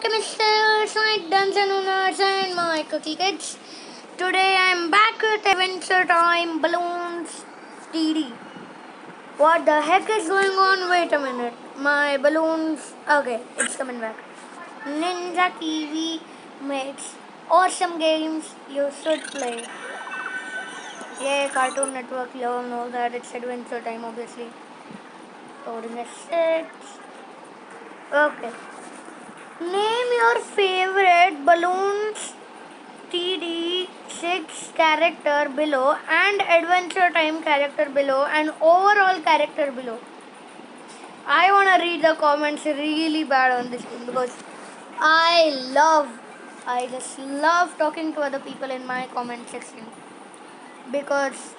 Okay, Mr. Sonic Dungeon Owners and my cookie kids. Today I'm back with Adventure Time Balloons TD. What the heck is going on? Wait a minute. My balloons. Okay, it's coming back. Ninja TV makes awesome games you should play. Yeah, Cartoon Network, you all know that it's Adventure Time, obviously. Loading a 6. Okay. Name your favorite balloons TD 6 character below and Adventure Time character below and overall character below. I want to read the comments really bad on this thing because I just love talking to other people in my comment section because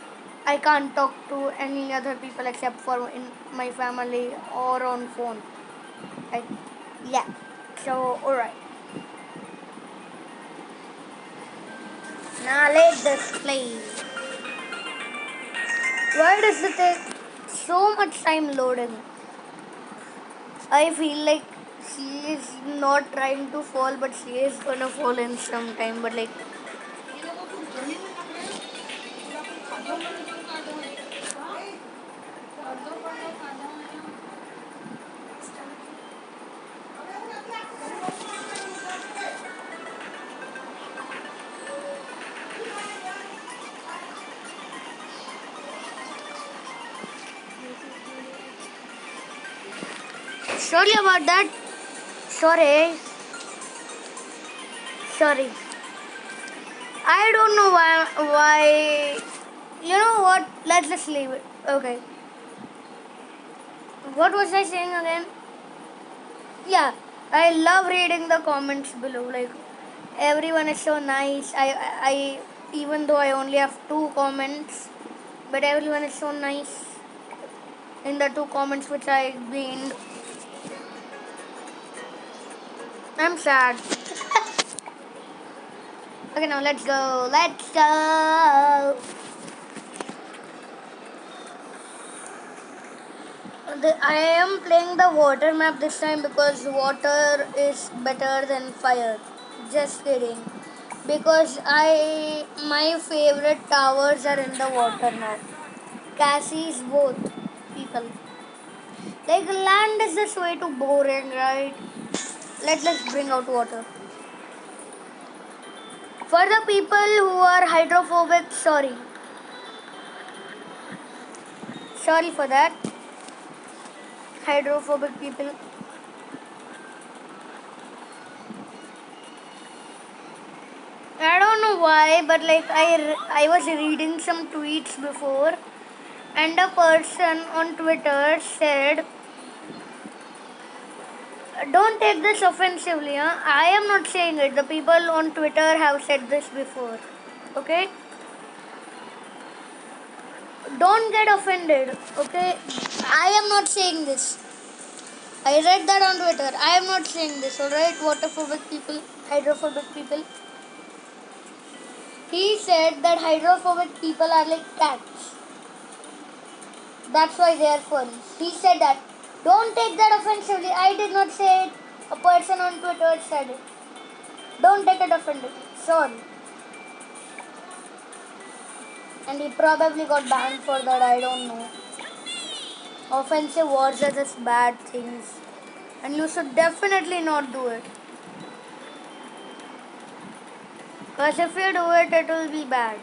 I can't talk to any other people except for in my family or on phone. Like, yeah. So, alright. Now let's just play. Why does it take so much time loading? I feel like she is not trying to fall, but she is gonna fall in some time. But like, sorry about that. Sorry. Sorry. I don't know why. You know what? Let's just leave it. Okay. What was I saying again? Yeah, I love reading the comments below. Like, everyone is so nice. I even though I only have 2 comments, but everyone is so nice in the 2 comments which I gained. I'm sad. Okay, now let's go. Let's go. I am playing the water map this time because water is better than fire. Just kidding. Because my favorite towers are in the water now. Cassie's both people. Like land is just way too boring, right? Let's bring out water. For the people who are hydrophobic, sorry. Sorry for that. Hydrophobic people. I don't know why, but like I was reading some tweets before, and a person on Twitter said, "Don't take this offensively. Huh? I am not saying it. The people on Twitter have said this before. Okay? Don't get offended. Okay? I am not saying this. I read that on Twitter. I am not saying this. Alright, waterphobic people, hydrophobic people." He said that hydrophobic people are like cats. That's why they are furries. He said that. Don't take that offensively. I did not say it. A person on Twitter said it. Don't take it offensively. Sorry. And he probably got banned for that. I don't know. Offensive words are just bad things. And you should definitely not do it. Because if you do it, it will be bad.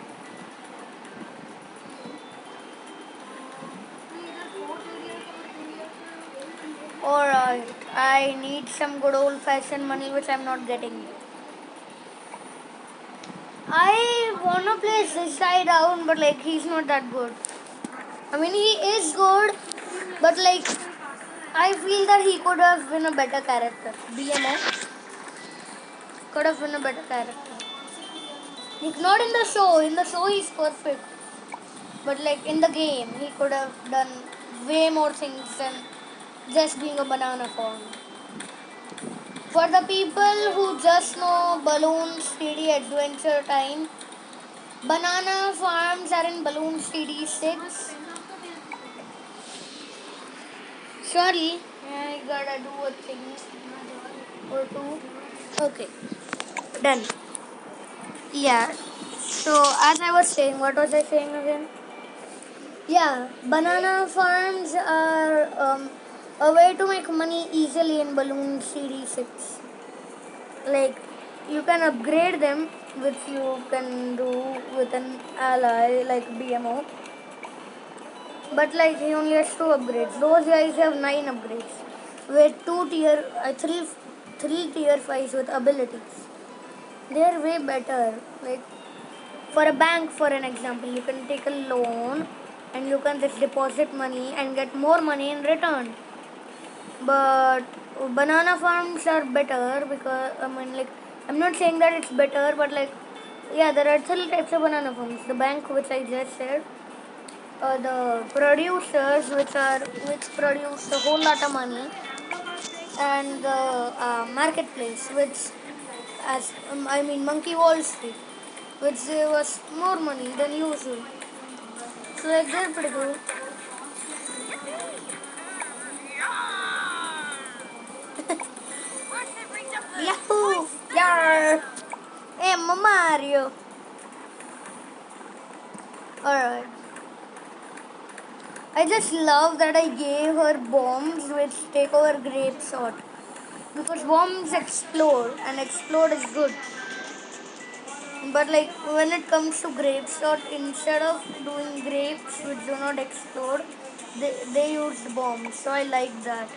Alright, I need some good old fashioned money which I'm not getting. I wanna play this guy down, but like he's not that good. I mean, he is good, but like I feel that he could have been a better character. BMO could have been a better character. Like not in the show. In the show he's perfect, but like in the game he could have done way more things than just being a banana farm. For the people who just know Balloons TD Adventure Time, banana farms are in Balloons TD 6. Sorry, I gotta do a thing or two. Okay, done. Yeah. So as I was saying, what was I saying again? Yeah, banana farms are a way to make money easily in Balloon CD6. Like, you can upgrade them, which you can do with an ally like BMO. But like, he only has 2 upgrades. Those guys have 9 upgrades with three tier 5s with abilities. They are way better. Like, for a bank, for an example, you can take a loan and you can just deposit money and get more money in return. But banana farms are better because I mean, like, I'm not saying that it's better, but like, yeah, there are 3 types of banana farms. The bank, which I just said, the producers, which produce a whole lot of money, and the marketplace, which as I mean Monkey Wall Street, which was more money than usual. So like they're pretty good. Yahoo! Yar! Hey, Mario! Alright. I just love that I gave her bombs which take over grape shot. Because bombs explode and explode is good. But like when it comes to grape shot, instead of doing grapes which do not explode, they used bombs. So I like that.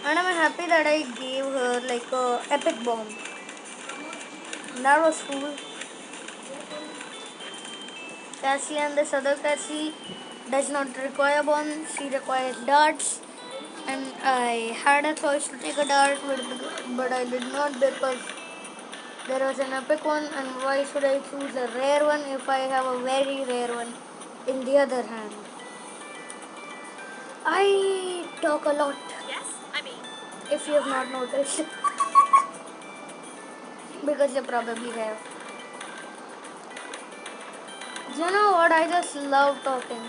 And I'm happy that I gave her like a epic bomb. That was cool. Cassie and this other Cassie does not require bombs, she requires darts. And I had a choice to take a dart, but I did not because there was an epic one. And why should I choose a rare one if I have a very rare one in the other hand? I talk a lot. Yes, I mean, if you have not noticed, because you probably have. You know what? I just love talking.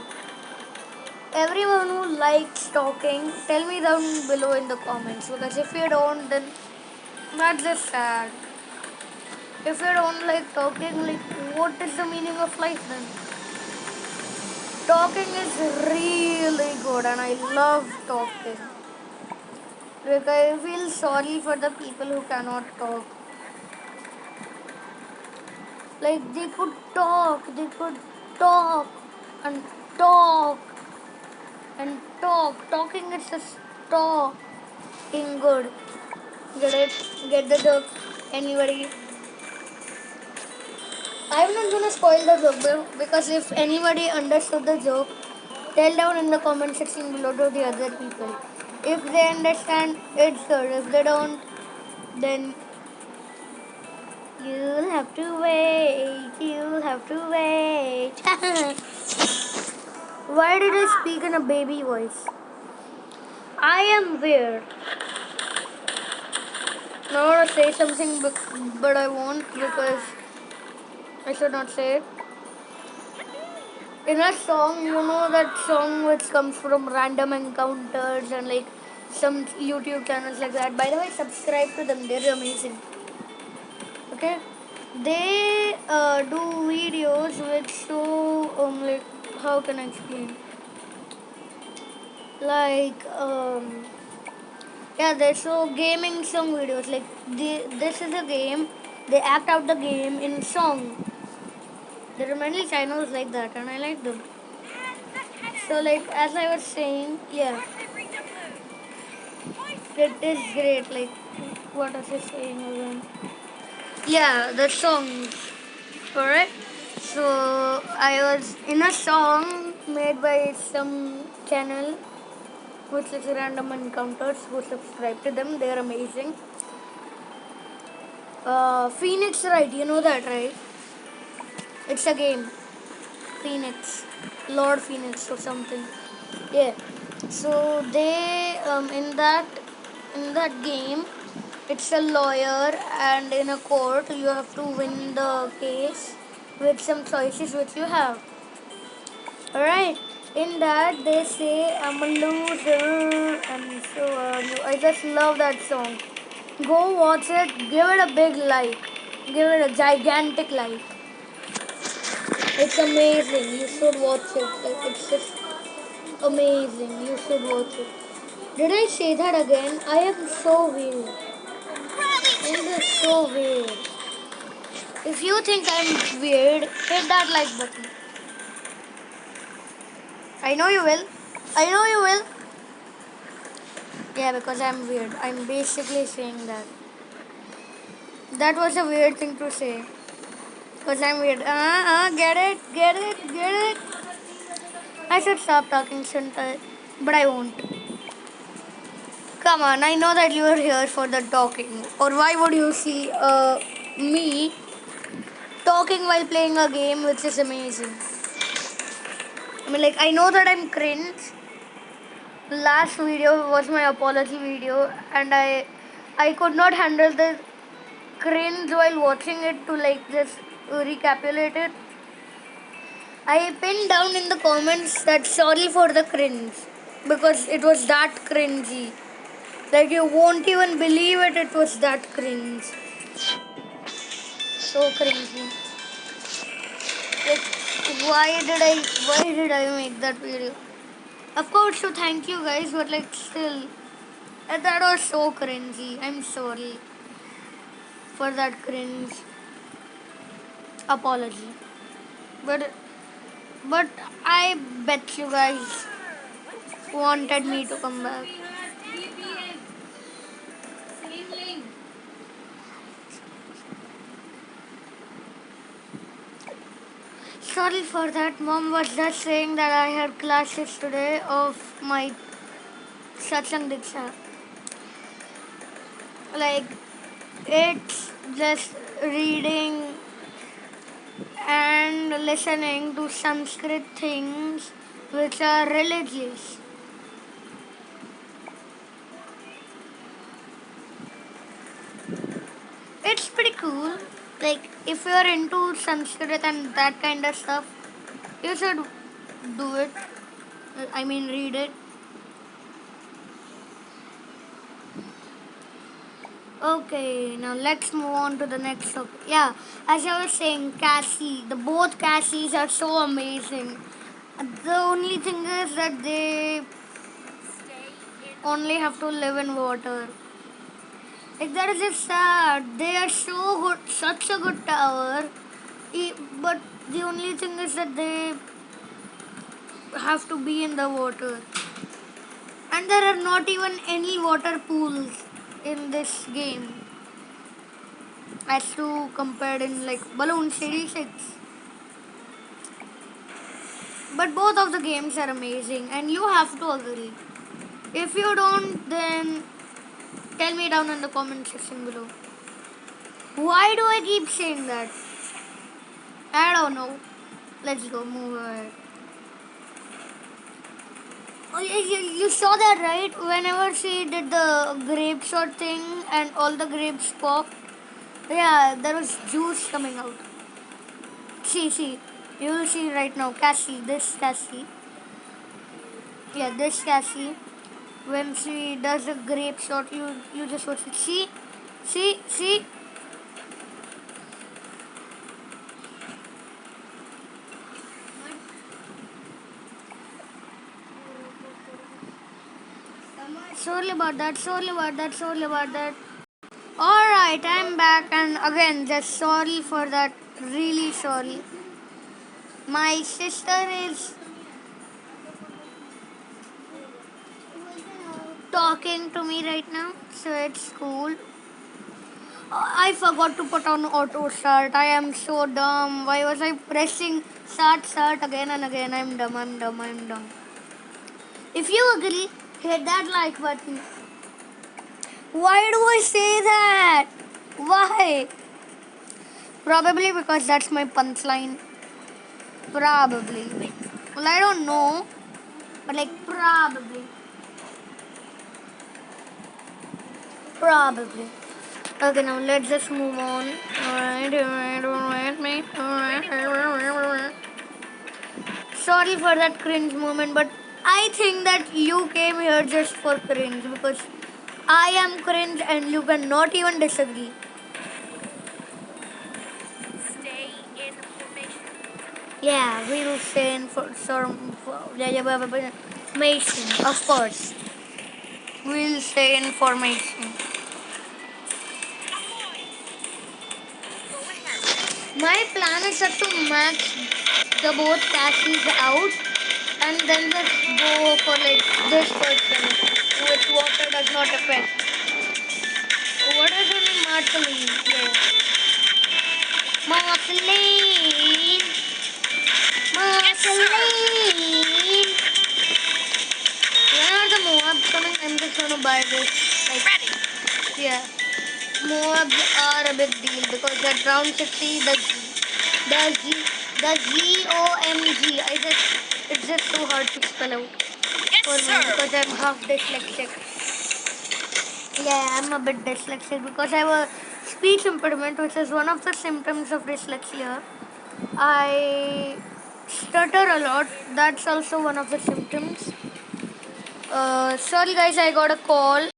Everyone who likes talking, tell me down below in the comments, because if you don't, then that's just sad. If you don't like talking, like what is the meaning of life then? Talking is really good and I love talking. Like I feel sorry for the people who cannot talk. Like they could talk and talk and talk. Talking is just talking good. Get it? Get the joke? Anybody? I'm not gonna spoil the joke because if anybody understood the joke, tell down in the comment section below to the other people. If they understand, it's good. If they don't, then you'll have to wait. You'll have to wait. Why did I speak in a baby voice? I am weird. I want to say something, but I won't because I should not say it. In a song, you know that song which comes from random encounters and like some YouTube channels like that. By the way, subscribe to them. They're amazing. Okay, they do videos which show like how can I explain? Like yeah, they show gaming song videos. Like this is a game. They act out the game in song. There are many channels like that, and I like them. So like as I was saying, yeah, it is great. Like what was I saying again? Yeah, the songs. Correct. So I was in a song made by some channel which is Random Encounters. Go subscribe to them. They are amazing. Phoenix Wright, you know that, right? It's a game. Phoenix, Lord Phoenix or something. Yeah. So they in that game, it's a lawyer and in a court you have to win the case with some choices which you have. Alright. In that they say I'm a loser and so on. I just love that song. Go watch it. Give it a big like. Give it a gigantic like. It's amazing. You should watch it. It's just amazing. You should watch it. Did I say that again? I am so weird. I'm just so weird. If you think I'm weird, hit that like button. I know you will. I know you will. Yeah, because I'm weird. I'm basically saying that. That was a weird thing to say. Because I'm weird. Get it? Get it? Get it? I should stop talking, shouldn't I? But I won't. Come on, I know that you are here for the talking. Or why would you see me talking while playing a game which is amazing? I mean, like, I know that I'm cringe. The last video was my apology video, and I could not handle the cringe while watching it to like just recapitulate it. I pinned down in the comments that sorry for the cringe because it was that cringy. Like you won't even believe it, it was that cringe. So cringy. Like why did I make that video? Of course to thank you guys, but like still that was so cringy. I'm sorry for that cringe apology. But but I bet you guys wanted me to come back. Sorry for that. Mom was just saying that I had classes today of my Satsang Diksha. Like, it's just reading and listening to Sanskrit things which are religious. It's pretty cool. Like, if you're into Sanskrit and that kind of stuff, you should do it. I mean, read it. Okay, now let's move on to the next topic. Yeah, as I was saying, Cassie, the both Cassies are so amazing. The only thing is that they only have to live in water. Like that is just sad. They are so good, such a good tower. But the only thing is that they have to be in the water. And there are not even any water pools in this game. As to compared in like Balloon Series 6. But both of the games are amazing and you have to agree. If you don't, then tell me down in the comment section below. Why do I keep saying that? I don't know. Let's go, move ahead. Oh, you saw that, right? Whenever she did the grape shot thing and all the grapes popped, yeah, there was juice coming out. See, you will see right now. Cassie, this Cassie. Yeah, this Cassie. When she does a grape shot, you just watch it. See. Sorry about that. Alright, I'm back and again, just sorry for that. Really sorry. My sister is talking to me right now, so it's cool. I forgot to put on auto start. I am so dumb. Why was I pressing start again and again? I'm dumb. If you agree, hit that like button. Why do I say that? Why? Probably because that's my punchline. Probably. Well, I don't know. But like, probably. Probably. Okay, now let's just move on. Alright, mate. Alright. Sorry for that cringe moment, but I think that you came here just for cringe because I am cringe and you cannot even disagree. Stay in formation. Yeah, we will stay in formation, of course. We'll stay in formation. Go ahead. My plan is just to max the both classes out and then just go for like this person which water does not affect. What is her name? Marceline. Yeah. Marceline. Marceline. When are the Moabs coming? I'm just gonna buy this. Like, Ready. yeah. Moabs are a big deal because at round 60, the GOMG, it's just so hard to spell out Yes, for me sir. because I'm half dyslexic. Yeah, I'm a bit dyslexic because I have a speech impediment, which is one of the symptoms of dyslexia. I stutter a lot. That's also one of the symptoms. Sorry guys, I got a call.